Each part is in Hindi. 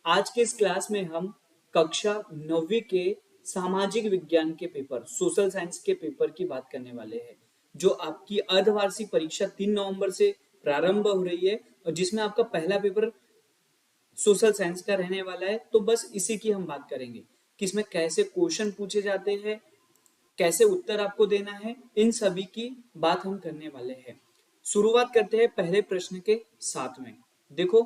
आज के इस क्लास में हम कक्षा 9वीं के सामाजिक विज्ञान के पेपर, सोशल साइंस के पेपर की बात करने वाले हैं, जो आपकी अर्धवार्षिक परीक्षा 3 नवंबर से प्रारंभ हो रही है और जिसमें आपका पहला पेपर सोशल साइंस का रहने वाला है। तो बस इसी की हम बात करेंगे कि इसमें कैसे क्वेश्चन पूछे जाते हैं, कैसे उत्तर आपको देना है, इन सभी की बात हम करने वाले हैं। शुरुआत करते हैं पहले प्रश्न के साथ में। देखो,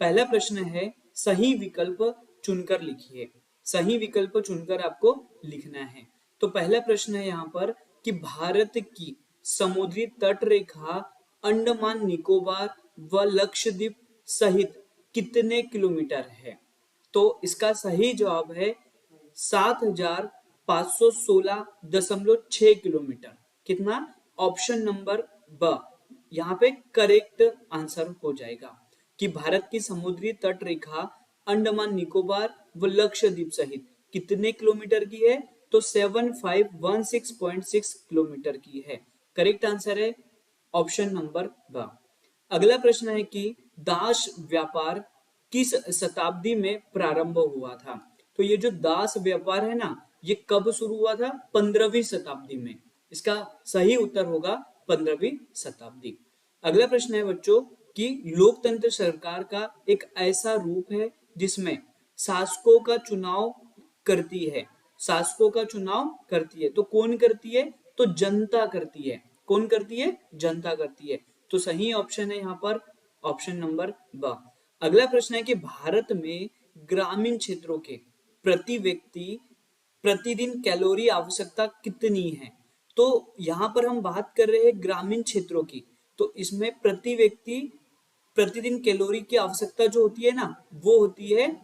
पहला प्रश्न है, सही विकल्प चुनकर लिखिए। सही विकल्प चुनकर आपको लिखना है। तो पहला प्रश्न है यहाँ पर कि भारत की समुद्री तट रेखा अंडमान निकोबार व लक्षद्वीप सहित कितने किलोमीटर है? तो इसका सही जवाब है 7516.6 किलोमीटर। कितना? ऑप्शन नंबर ब यहाँ पे करेक्ट आंसर हो जाएगा कि भारत की समुद्री तट रेखा अंडमान निकोबार व लक्षद्वीप सहित कितने किलोमीटर की है? तो 7516.6 किलोमीटर की है। करेक्ट आंसर है ऑप्शन नंबर ब। अगला प्रश्न है कि दास व्यापार किस शताब्दी में प्रारंभ हुआ था? तो ये जो दास व्यापार है ना, ये कब शुरू हुआ था? 15वीं शताब्दी में। इसका सही उत्तर होगा 15वीं शताब्दी। अगला प्रश्न है बच्चों कि लोकतंत्र सरकार का एक ऐसा रूप है जिसमें शासकों का चुनाव करती है। शासकों का चुनाव करती है, तो कौन करती है? तो जनता करती है। कौन करती है? जनता करती है। तो सही ऑप्शन है यहाँ पर ऑप्शन नंबर ब। अगला प्रश्न है कि भारत में ग्रामीण क्षेत्रों के प्रति व्यक्ति प्रतिदिन कैलोरी आवश्यकता कितनी है? तो यहाँ पर हम बात कर रहे हैं ग्रामीण क्षेत्रों की, तो इसमें प्रति व्यक्ति प्रतिदिन कैलोरी की आवश्यकता जो होती है ना, वो होती है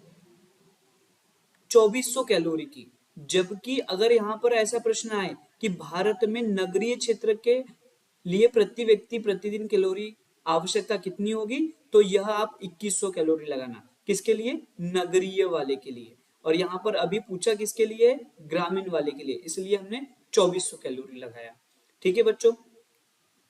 2400 कैलोरी की। जबकि अगर यहाँ पर ऐसा प्रश्न आए कि भारत में नगरीय क्षेत्र के लिए प्रति व्यक्ति प्रतिदिन कैलोरी आवश्यकता कितनी होगी, तो यह आप 2100 कैलोरी लगाना। किसके लिए? नगरीय वाले के लिए। और यहाँ पर अभी पूछा किसके लिए? ग्रामीण वाले के लिए, इसलिए हमने 2400 कैलोरी लगाया। ठीक है बच्चों।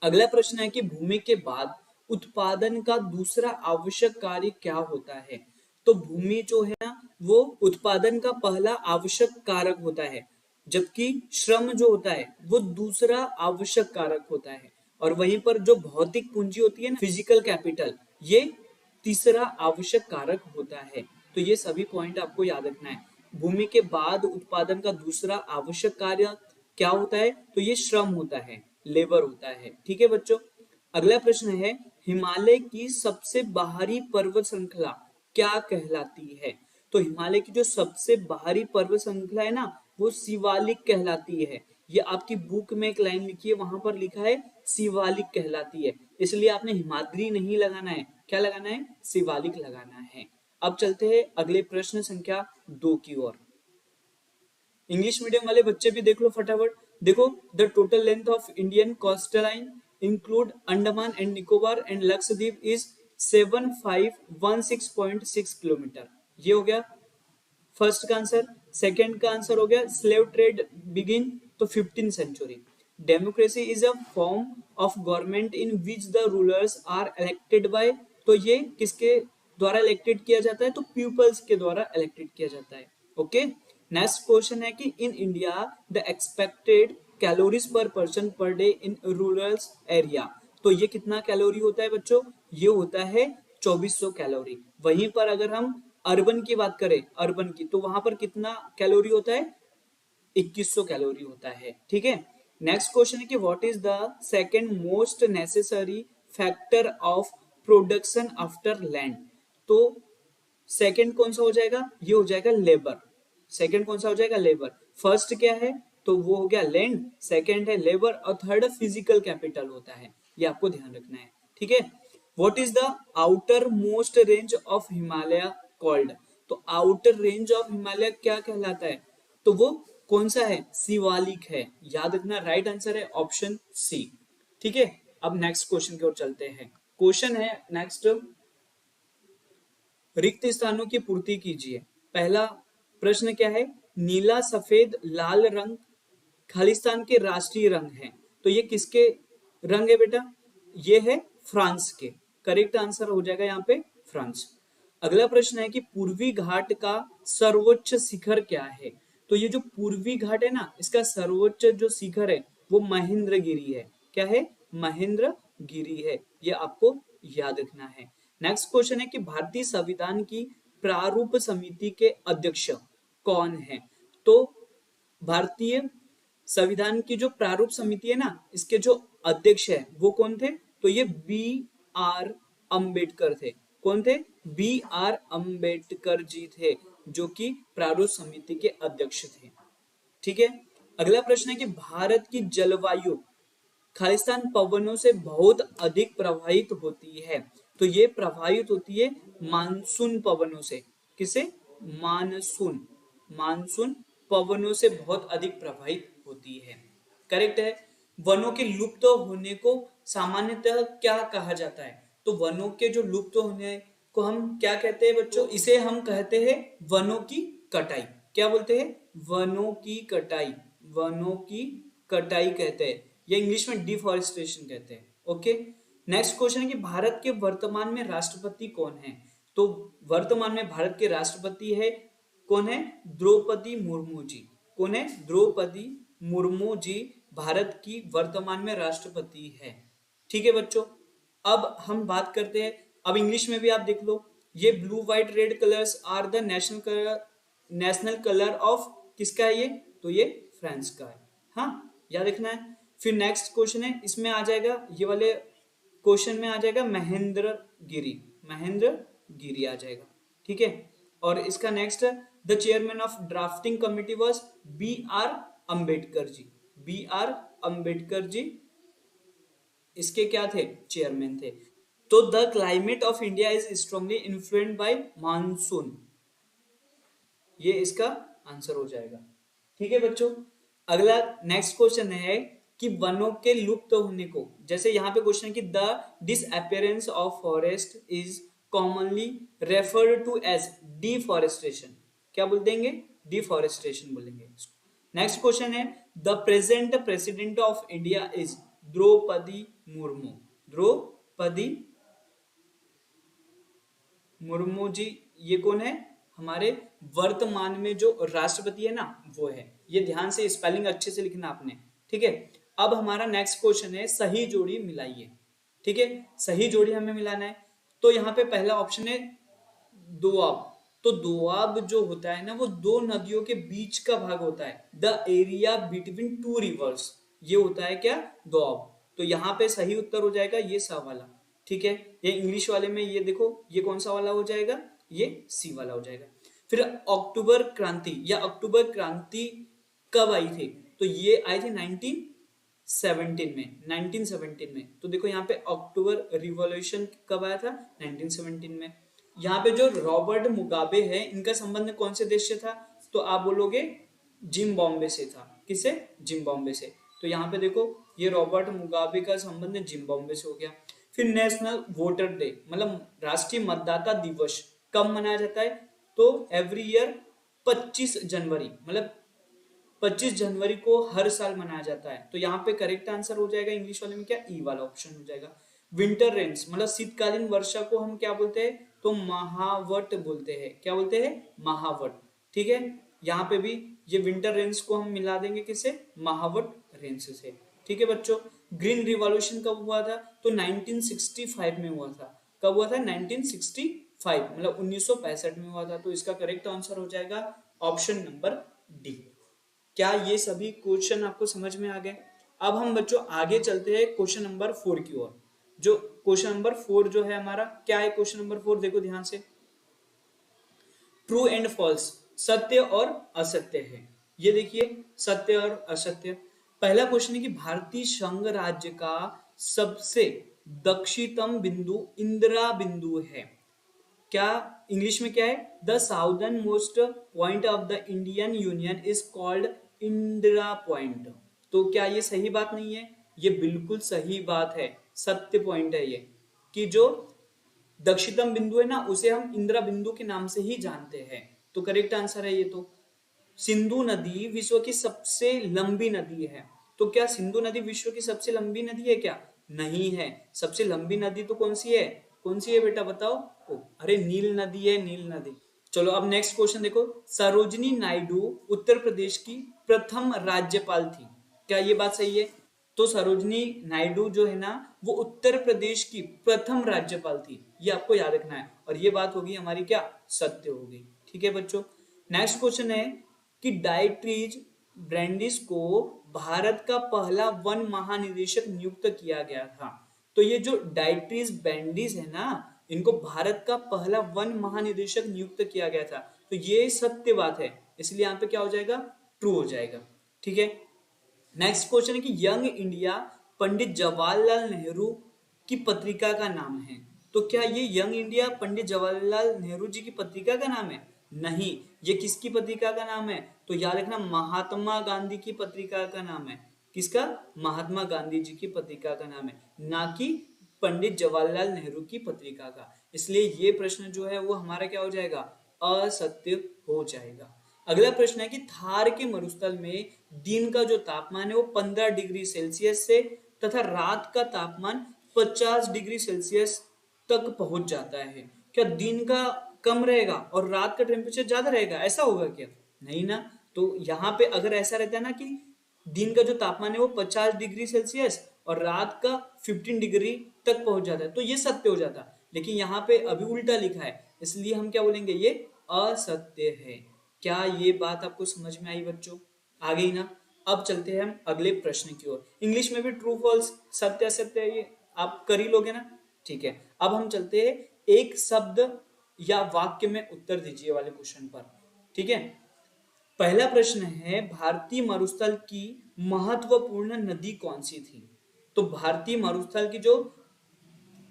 अगला प्रश्न है कि भूमि के बाद उत्पादन का दूसरा आवश्यक कार्य क्या होता है? तो भूमि जो है ना, वो उत्पादन का पहला आवश्यक कारक होता है, जबकि श्रम जो होता है वो दूसरा आवश्यक कारक होता है। और वहीं पर जो भौतिक पूंजी होती है ना, फिजिकल कैपिटल, ये तीसरा आवश्यक कारक होता है। तो ये सभी पॉइंट आपको याद रखना है। भूमि के बाद उत्पादन का दूसरा आवश्यक कार्य क्या होता है? तो ये श्रम होता है, लेबर होता है। ठीक है बच्चों। अगला प्रश्न है, हिमालय की सबसे बाहरी पर्वत श्रृंखला क्या कहलाती है? तो हिमालय की जो सबसे बाहरी पर्वत श्रृंखला है ना, वो शिवालिक कहलाती है। ये आपकी बुक में एक लाइन लिखी है, वहां पर लिखा है शिवालिक कहलाती है, इसलिए आपने हिमाद्री नहीं लगाना है। क्या लगाना है? शिवालिक लगाना है। अब चलते हैं अगले प्रश्न संख्या 2 की ओर। इंग्लिश मीडियम वाले बच्चे भी देख लो फटाफट। देखो, the total length of Indian coastline include Andaman and Nicobar and Lakshadweep is 7516.6 kilometre. ये हो गया फर्स्ट का आंसर। सेकंड का आंसर हो गया स्लेव ट्रेड बिगिन, तो 15th century. Democracy is a form of government in which the rulers are elected by, तो ये किसके द्वारा इलेक्टेड किया जाता है? तो पीपल्स के द्वारा इलेक्टेड किया जाता है। ओके। नेक्स्ट क्वेश्चन है कि in India the expected calories पर person per day in rural area, तो ये कितना कैलोरी होता है बच्चों? ये होता है 2400 कैलोरी। वहीं पर अगर हम अर्बन की बात करें, अर्बन की, तो वहां पर कितना कैलोरी होता है? 2100 कैलोरी होता है। ठीक है। नेक्स्ट क्वेश्चन है कि what is the second most necessary factor of production after land, तो सेकंड कौन सा हो जाएगा? ये हो जाएगा लेबर। सेकंड कौन सा हो जाएगा? लेबर। फर्स्ट क्या है? तो वो हो गया लैंड, सेकंड है लेबर, और थर्ड फिजिकल कैपिटल होता है। ये आपको ध्यान रखना है। ठीक है। What is the outer most range of Himalaya called, तो आउटर रेंज ऑफ हिमालय क्या कहलाता है? तो वो कौन सा है? शिवालिक है। याद रखना, राइट आंसर है ऑप्शन सी। ठीक है। अब नेक्स्ट क्वेश्चन की ओर चलते हैं। क्वेश्चन है नेक्स्ट, रिक्त स्थानों की पूर्ति कीजिए। पहला प्रश्न क्या है? नीला सफेद लाल रंग खालिस्तान के राष्ट्रीय रंग हैं, तो ये किसके रंग है बेटा? ये है फ्रांस के। करेक्ट आंसर हो जाएगा यहाँ पे फ्रांस। अगला प्रश्न है कि पूर्वी घाट का सर्वोच्च शिखर क्या है। तो ये जो पूर्वी घाट है ना, इसका सर्वोच्च जो शिखर है वो महेंद्रगिरी है। क्या है? महेंद्रगिरी है। ये आपको याद रखना है। नेक्स्ट क्वेश्चन है कि भारतीय संविधान की प्रारूप समिति के अध्यक्ष कौन है। तो भारतीय संविधान की जो प्रारूप समिति है ना, इसके जो अध्यक्ष है वो कौन थे। तो ये बी आर अंबेडकर थे। कौन थे? बी आर अंबेडकर जी थे, जो कि प्रारूप समिति के अध्यक्ष थे। ठीक है। अगला प्रश्न है कि भारत की जलवायु खालिस्तान पवनों से बहुत अधिक प्रभावित होती है। तो ये प्रभावित होती है मानसून पवनों से। किसे? मानसून। मानसून पवनों से बहुत अधिक प्रभावित होती है। करेक्ट है। वनों के लुप्त होने को सामान्यतः क्या कहा जाता है। तो वनों के जो लुप्त होने को हम क्या कहते हैं बच्चों? इसे हम कहते हैं वनों की कटाई। क्या बोलते हैं? वनों की कटाई। वनों की कटाई कहते हैं, या इंग्लिश में डिफॉरेस्टेशन कहते हैं। ओके। नेक्स्ट क्वेश्चन है कि भारत के वर्तमान में राष्ट्रपति कौन है। तो वर्तमान में भारत के राष्ट्रपति है कौन है? द्रौपदी मुर्मू जी। कौन है? द्रौपदी मुर्मू जी भारत की वर्तमान में राष्ट्रपति है। ठीक है बच्चों। अब हम बात करते हैं, अब इंग्लिश में भी आप देख लो, ये blue white red colours are the national colour of किसका है ये? तो ये फ्रांस का है। हाँ, याद रखना है। फिर नेक्स्ट क्वेश्चन है, इसमें आ जाएगा, ये वाले क्वेश्चन में आ जाएगा महेंद्रगिरी। महेंद्रगिरी आ जाएगा। ठीक है। और इसका next, the chairman of drafting committee was B R Ambedkar ji. B R Ambedkar ji इसके क्या थे? चेयरमैन थे। तो the climate of India is strongly influenced by monsoon. ये इसका आंसर हो जाएगा। ठीक है बच्चों। अगला नेक्स्ट क्वेश्चन है कि वनों के लुप्त होने को, जैसे यहाँ पे क्वेश्चन है कि the disappearance of forest is commonly referred to as deforestation. क्या बोल देंगे? डिफॉरेस्टेशन बोलेंगे। नेक्स्ट क्वेश्चन है, the present president of India is Draupadi Murmu. Draupadi Murmu ji ये कौन है? हमारे वर्तमान में जो राष्ट्रपति है ना, वो है। ये ध्यान से स्पेलिंग अच्छे से लिखना आपने। ठीक है। अब हमारा नेक्स्ट क्वेश्चन है, सही जोड़ी मिलाइए। ठीक है। सही जोड़ी हमें मिलाना है। तो यहाँ पे पहला ऑप्शन है दोआब। तो दोआब जो होता है ना, वो दो नदियों के बीच का भाग होता है। The area between two reverse, ये होता है क्या? दोआब। तो यहाँ पे सही उत्तर हो जाएगा ये सा वाला। ठीक है। ये इंग्लिश वाले में ये देखो, ये कौन सा वाला हो जाएगा? ये सी वाला हो जाएगा। फिर अक्टूबर क्रांति या अक्टूबर क्रांति कब आई थी? तो ये आई थी 1917 में। 1917 में। तो देखो यहाँ पे अक्टूबर रिवॉल्यूशन कब आया था? 1917 में। यहाँ पे जो रॉबर्ट मुगाबे है, इनका संबंध कौन से देश से था? तो आप बोलोगे जिम्बाब्वे से था। किससे? जिम्बाब्वे से। तो यहाँ पे देखो, ये रॉबर्ट मुगाबे का संबंध जिम्बाब्वे से हो गया। फिर नेशनल वोटर डे, मतलब राष्ट्रीय मतदाता दिवस कब मनाया जाता है? तो एवरी ईयर 25 जनवरी, मतलब 25 जनवरी को हर साल मनाया जाता है। तो यहाँ पे करेक्ट आंसर हो जाएगा इंग्लिश वाले में क्या? ई वाला ऑप्शन हो जाएगा। विंटर रेन्स, मतलब शीतकालीन वर्षा को हम क्या बोलते हैं? तो महावट बोलते हैं। क्या बोलते हैं? महावट। ठीक है। यहाँ पे भी ये विंटर रेन्स को हम मिला देंगे किससे? महावट रेन्स से। ठीक है बच्चों। ग्रीन रिवॉल्यूशन कब हुआ था? तो 1965 में हुआ था। कब हुआ था? 1965, मतलब 1965 में हुआ था। तो इसका करेक्ट आंसर हो जाएगा ऑप्शन नंबर डी। क्या ये सभी क्वेश्चन आपको समझ में आ गए? अब हम बच्चों आगे चलते हैं क्वेश्चन नंबर 4 की ओर। जो क्वेश्चन नंबर 4 जो है हमारा, क्या है क्वेश्चन नंबर 4? देखो ध्यान से, ट्रू एंड फॉल्स, सत्य और असत्य है। ये देखिए, सत्य और असत्य। पहला क्वेश्चन है कि भारतीय संघ राज्य का सबसे दक्षिणतम बिंदु इंदिरा बिंदु है। क्या इंग्लिश में क्या है? The southern most point of the Indian union is called Indira point. तो क्या ये सही बात नहीं है? ये बिल्कुल सही बात है, सत्य पॉइंट है ये, कि जो दक्षिणतम बिंदु है ना, उसे हम इंदिरा बिंदु के नाम से ही जानते हैं। तो करेक्ट आंसर है ये। तो सिंधु नदी विश्व की सबसे लंबी नदी है। तो क्या सिंधु नदी विश्व की सबसे लंबी नदी है क्या? नहीं है। सबसे लंबी नदी तो कौन सी है? कौन सी है बेटा बताओ? ओ, अरे नील नदी है, नील नदी। चलो अब नेक्स्ट क्वेश्चन देखो। सरोजनी नायडू उत्तर प्रदेश की प्रथम राज्यपाल थी, क्या ये बात सही है? तो सरोजनी नायडू जो है ना, वो उत्तर प्रदेश की प्रथम राज्यपाल थी, ये आपको याद रखना है, और ये बात होगी हमारी क्या, सत्य होगी। ठीक है बच्चों। नेक्स्ट क्वेश्चन है कि डायट्रीज ब्रैंडिस को भारत का पहला वन महानिदेशक नियुक्त किया गया था। तो ये जो डायट्रीज ब्रैंडिस है ना, इनको भारत का पहला वन महानिदेशक नियुक्त किया गया था। तो ये सत्य बात है, इसलिए यहाँ पे क्या हो जाएगा, ट्रू हो जाएगा। ठीक है। नेक्स्ट क्वेश्चन है कि यंग इंडिया पंडित जवाहरलाल नेहरू की पत्रिका का नाम है। तो क्या ये यंग इंडिया पंडित जवाहरलाल नेहरू जी की पत्रिका का नाम है? नहीं, ये किसकी पत्रिका का नाम है? तो याद रखना, महात्मा गांधी की पत्रिका का नाम है। किसका? महात्मा गांधी जी की पत्रिका का नाम है, ना कि पंडित जवाहरलाल नेहरू की पत्रिका का। इसलिए ये प्रश्न जो है वो हमारा क्या हो जाएगा, असत्य हो जाएगा। अगला प्रश्न है कि थार के मरुस्थल में दिन का जो तापमान है वो 15 डिग्री सेल्सियस से तथा रात का तापमान 50 डिग्री सेल्सियस तक पहुंच जाता है। क्या दिन का कम रहेगा और रात का टेम्परेचर ज्यादा रहेगा, ऐसा होगा क्या? नहीं ना। तो यहाँ पे अगर ऐसा रहता है ना कि दिन का जो तापमान है वो 50 डिग्री सेल्सियस और रात का 15 डिग्री तक पहुंच जाता है, तो ये सत्य हो जाता। लेकिन यहाँ पे अभी उल्टा लिखा है, इसलिए हम क्या बोलेंगे, ये असत्य है। क्या ये बात आपको समझ में आई बच्चों? आ गई ना। अब चलते हैं हम अगले प्रश्न की ओर। इंग्लिश में भी ट्रू फॉल्स सत्य असत्य ये आप कर ही लोगे ना। ठीक है। अब हम चलते हैं एक शब्द या वाक्य में उत्तर दीजिए वाले क्वेश्चन पर। ठीक है। पहला प्रश्न है, भारतीय मरुस्थल की महत्वपूर्ण नदी कौन सी थी? तो भारतीय मरुस्थल की जो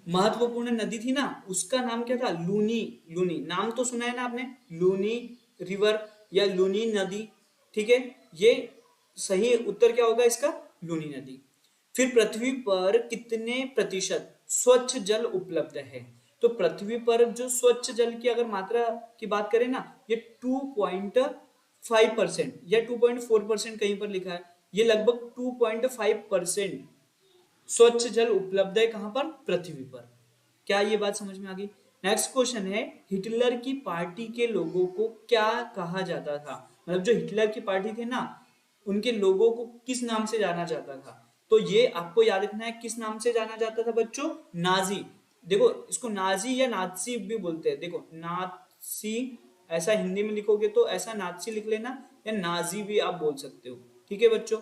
महत्वपूर्ण नदी थी ना, उसका नाम क्या था? लूनी। लूनी नाम तो सुना है ना आपने, लूनी रिवर या लूनी नदी। ठीक है, ये सही उत्तर क्या होगा इसका, लूनी नदी। फिर पृथ्वी पर कितने प्रतिशत स्वच्छ जल उपलब्ध है? तो पृथ्वी पर जो स्वच्छ जल की अगर मात्रा की बात करें ना, ये 2.5% या 2.4% कहीं पर लिखा है, ये लगभग 2.5% स्वच्छ जल उपलब्ध है। कहां पर? पृथ्वी पर। क्या ये बात समझ में आ गई? नेक्स्ट क्वेश्चन है, हिटलर की पार्टी के लोगों को क्या कहा जाता था? मतलब जो हिटलर की पार्टी थी ना, उनके लोगों को किस नाम से जाना जाता था? तो ये आपको याद रखना है, किस नाम से जाना जाता था बच्चों? नाजी। देखो इसको नाजी या नाजी भी बोलते हैं। देखो नाजी ऐसा हिंदी में लिखोगे तो ऐसा नाजी लिख लेना, या नाजी भी आप बोल सकते हो। ठीक है बच्चों।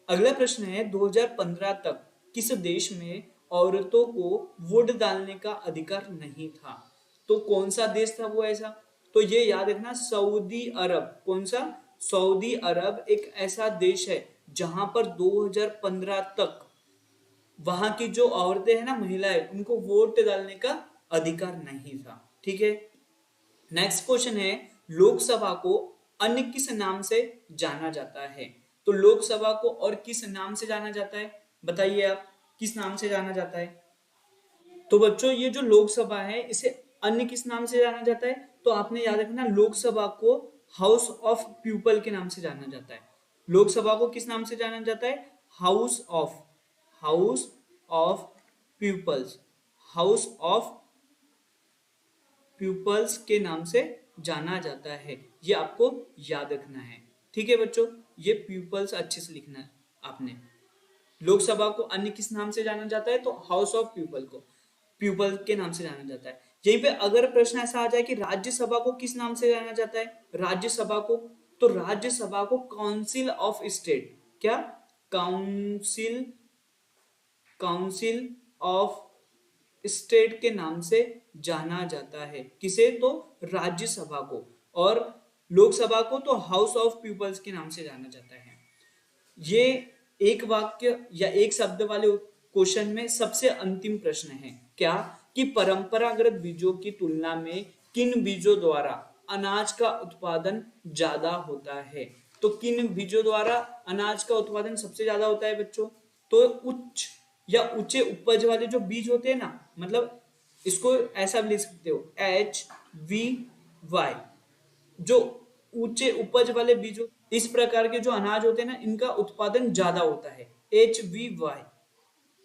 अगला प्रश्न है, 2015 तक किस देश में औरतों को वोट डालने का अधिकार नहीं था? तो कौन सा देश था वो ऐसा? तो ये याद रखना, सऊदी अरब। कौन सा? सऊदी अरब एक ऐसा देश है जहां पर 2015 तक वहां की जो औरतें हैं ना, महिलाएं, उनको वोट डालने का अधिकार नहीं था। ठीक है। नेक्स्ट क्वेश्चन है, लोकसभा को अन्य किस नाम से जाना जाता है? तो लोकसभा को और किस नाम से जाना जाता है, बताइए आप, किस नाम से जाना जाता है? तो बच्चों ये जो लोकसभा है इसे अन्य किस नाम से जाना जाता है? तो आपने याद रखना, लोकसभा को हाउस ऑफ पीपल के नाम से जाना जाता है। लोकसभा को किस नाम से जाना जाता है? House of peoples, house of peoples के नाम से जाना जाता है। ये आपको याद रखना है। ठीक है बच्चों, ये पीपल्स अच्छे से लिखना है आपने। लोकसभा को अन्य किस नाम से जाना जाता है? तो हाउस ऑफ पीपल को पीपल के नाम से जाना जाता है। यहीं पे अगर प्रश्न ऐसा आ जाए कि राज्यसभा को किस नाम से जाना जाता है? राज्यसभा को, तो राज्यसभा को काउंसिल ऑफ स्टेट, क्या? काउंसिल काउंसिल ऑफ स्टेट के नाम से जाना जाता है। किसे? तो राज्यसभा को। और लोकसभा को तो हाउस ऑफ पीपल्स के नाम से जाना जाता है। ये एक वाक्य या एक शब्द वाले क्वेश्चन में सबसे अंतिम प्रश्न है, क्या? कि परंपरागत बीजों की तुलना में किन बीजों द्वारा अनाज का उत्पादन ज्यादा होता है? तो किन बीजों द्वारा अनाज का उत्पादन सबसे ज्यादा होता है बच्चों? तो उच्च या ऊंचे उपज वाले जो बीज होते हैं ना, मतलब इसको ऐसा भी लिख सकते हो, HVY, जो ऊंचे उपज वाले बीजों, इस प्रकार के जो अनाज होते हैं ना, इनका उत्पादन ज्यादा होता है, HVY।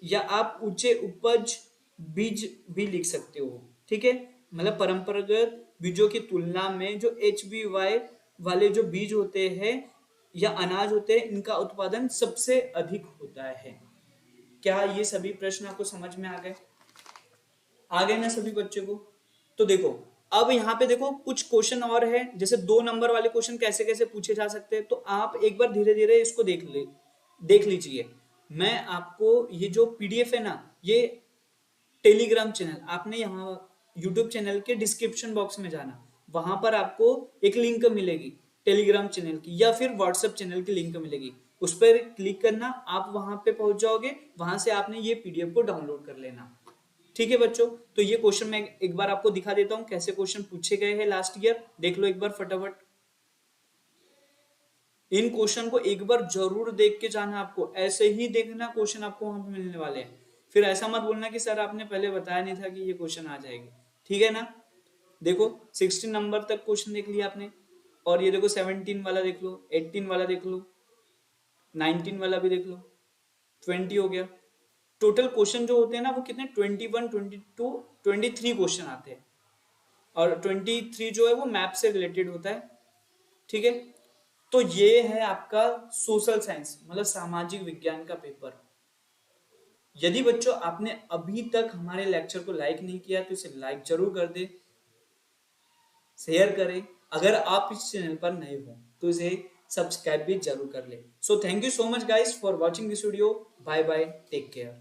या आप ऊंचे उपज बीज भी लिख सकते हो। ठीक है। मतलब परंपरागत बीजों की तुलना में जो HBY वाले जो बीज होते हैं या अनाज होते हैं, इनका उत्पादन सबसे अधिक होता है। क्या ये सभी प्रश्न आपको समझ में आ गए ना सभी बच्चों को? तो देखो, अब यहाँ पे देखो कुछ क्वेश्चन और है, जैसे 2 नंबर वाले क्वेश्चन कैसे कैसे पूछे जा सकते हैं, तो आप एक बार धीरे धीरे इसको देख लीजिए। मैं आपको ये जो PDF है ना, ये टेलीग्राम चैनल, आपने यहाँ यूट्यूब चैनल के डिस्क्रिप्शन बॉक्स में जाना, वहां पर आपको एक लिंक मिलेगी टेलीग्राम चैनल की, या फिर व्हाट्सएप चैनल की लिंक मिलेगी, उस पर क्लिक करना, आप वहां पे पहुंच जाओगे, वहां से आपने ये PDF को डाउनलोड कर लेना। ठीक है बच्चों, तो ये क्वेश्चन मैं एक बार आपको दिखा देता हूँ कैसे क्वेश्चन पूछे गए हैं लास्ट ईयर, देख लो एक बार फटाफट। इन क्वेश्चन को एक बार जरूर देख के जाना, आपको ऐसे ही देखना क्वेश्चन आपको वहां पे मिलने वाले हैं, फिर ऐसा मत बोलना कि सर आपने पहले बताया नहीं था कि ये क्वेश्चन आ जाएंगे। ठीक है ना? देखो 16 नंबर तक क्वेश्चन देख लिया आपने, और ये देखो 17 वाला देख लो, 18 वाला देख लो, 19 वाला भी देख लो, 20 हो गया। टोटल क्वेश्चन जो होते हैं ना वो कितने, 21, 22, 23 क्वेश्चन आते हैं, और 23 जो है वो मैप से रिलेटेड होता है। ठीक है, तो ये है आपका सोशल साइंस मतलब सामाजिक विज्ञान का पेपर। यदि बच्चों आपने अभी तक हमारे लेक्चर को लाइक नहीं किया तो इसे लाइक जरूर कर दे, शेयर करें, अगर आप इस चैनल पर नए हो तो इसे सब्सक्राइब भी जरूर कर ले। So thank you so much guys for watching this video, bye bye, take care.